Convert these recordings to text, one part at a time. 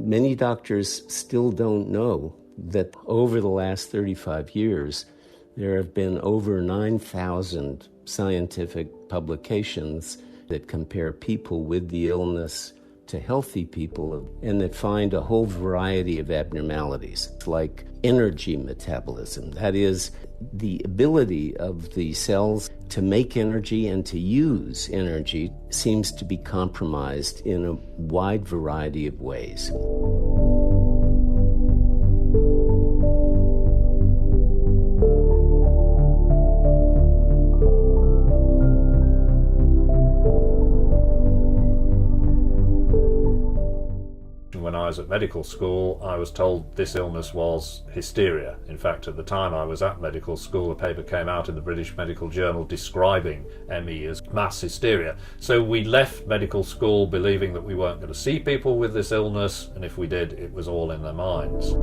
Many doctors still don't know that over the last 35 years, there have been over 9,000 scientific publications that compare people with the illness to healthy people and that find a whole variety of abnormalities, like energy metabolism. That is, the ability of the cells to make energy and to use energy seems to be compromised in a wide variety of ways. When I was at medical school, I was told this illness was hysteria. In fact, at the time I was at medical school, a paper came out in the British Medical Journal describing ME as mass hysteria. So we left medical school believing that we weren't going to see people with this illness, and if we did, it was all in their minds.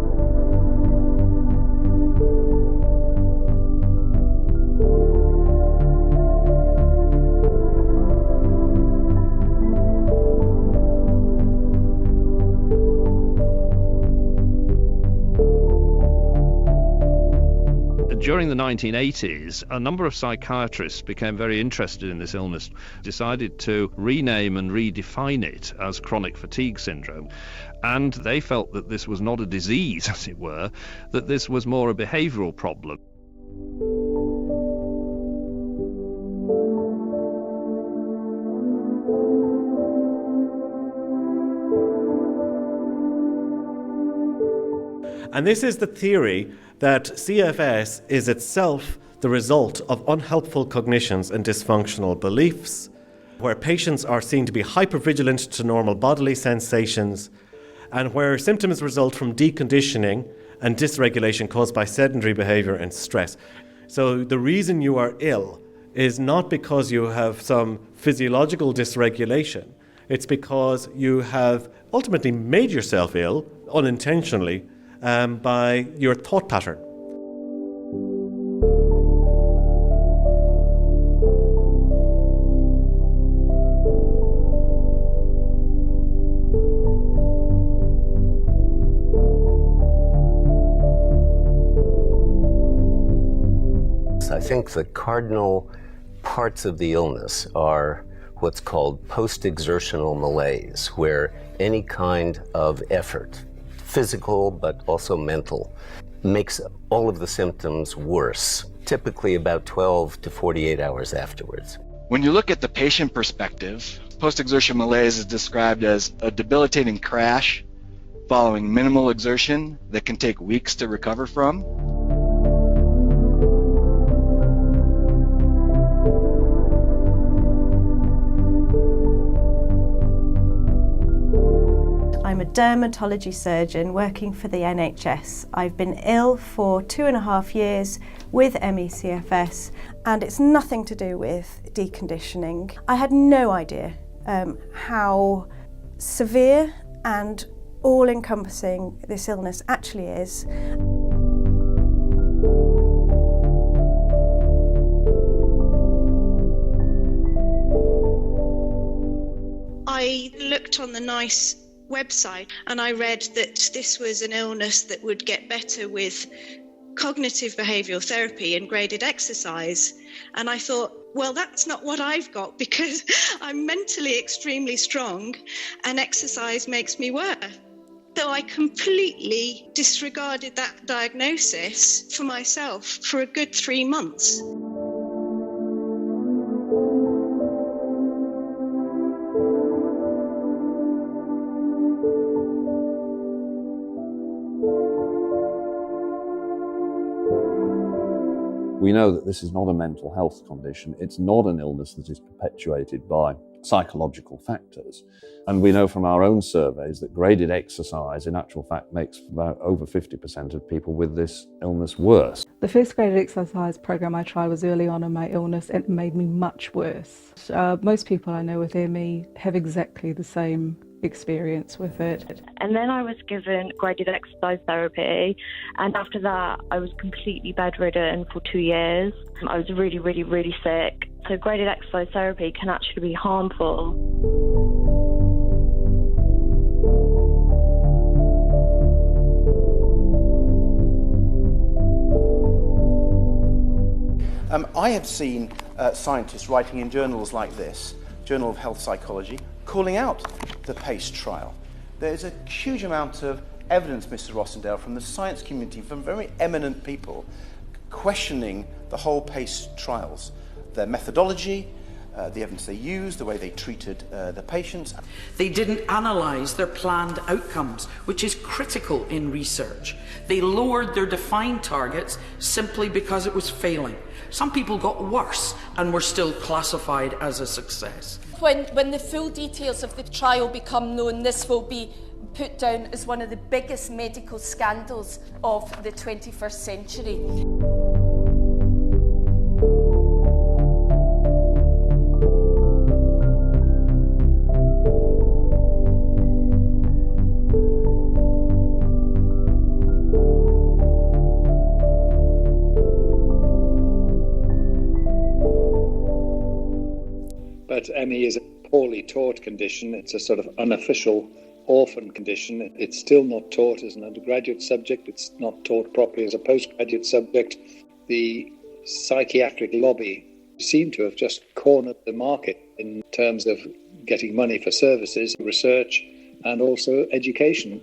During the 1980s, a number of psychiatrists became very interested in this illness, decided to rename and redefine it as chronic fatigue syndrome. And they felt that this was not a disease, as it were, that this was more a behavioral problem. And this is the theory that CFS is itself the result of unhelpful cognitions and dysfunctional beliefs, where patients are seen to be hypervigilant to normal bodily sensations, and where symptoms result from deconditioning and dysregulation caused by sedentary behavior and stress. So the reason you are ill is not because you have some physiological dysregulation. It's because you have ultimately made yourself ill unintentionally by your thought pattern. I think the cardinal parts of the illness are what's called post-exertional malaise, where any kind of effort, physical but also mental, makes all of the symptoms worse, typically about 12 to 48 hours afterwards. When you look at the patient perspective, post-exertion malaise is described as a debilitating crash following minimal exertion that can take weeks to recover from. I'm a dermatology surgeon working for the NHS. I've been ill for 2.5 years with ME/CFS, and it's nothing to do with deconditioning. I had no idea how severe and all-encompassing this illness actually is. I looked on the NICE website and I read that this was an illness that would get better with cognitive behavioural therapy and graded exercise. And I thought, well, that's not what I've got, because I'm mentally extremely strong and exercise makes me worse. So I completely disregarded that diagnosis for myself for a good 3 months. We know that this is not a mental health condition. It's not an illness that is perpetuated by psychological factors. And we know from our own surveys that graded exercise, in actual fact, makes about over 50% of people with this illness worse. The first graded exercise program I tried was early on in my illness, and it made me much worse. Most people I know with ME have exactly the same experience with it. And then I was given graded exercise therapy, and after that I was completely bedridden for 2 years. I was really, really, really sick. So graded exercise therapy can actually be harmful. I have seen scientists writing in journals like this, Journal of Health Psychology, calling out the PACE trial. There's a huge amount of evidence, Mr. Rossendale, from the science community, from very eminent people, questioning the whole PACE trials, their methodology, the evidence they used, the way they treated the patients. They didn't analyse their planned outcomes, which is critical in research. They lowered their defined targets simply because it was failing. Some people got worse and were still classified as a success. When the full details of the trial become known, this will be put down as one of the biggest medical scandals of the 21st century. But ME is a poorly taught condition. It's a sort of unofficial orphan condition. It's still not taught as an undergraduate subject. It's not taught properly as a postgraduate subject. The psychiatric lobby seem to have just cornered the market in terms of getting money for services, research, and also education.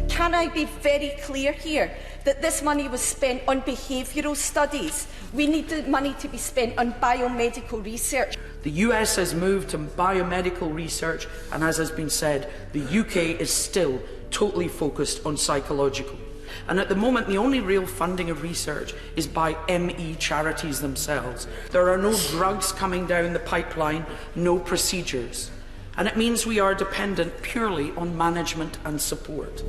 Can I be very clear here that this money was spent on behavioural studies? We need the money to be spent on biomedical research. The US has moved to biomedical research, and as has been said, the UK is still totally focused on psychological. And at the moment, the only real funding of research is by ME charities themselves. There are no drugs coming down the pipeline, no procedures. And it means we are dependent purely on management and support.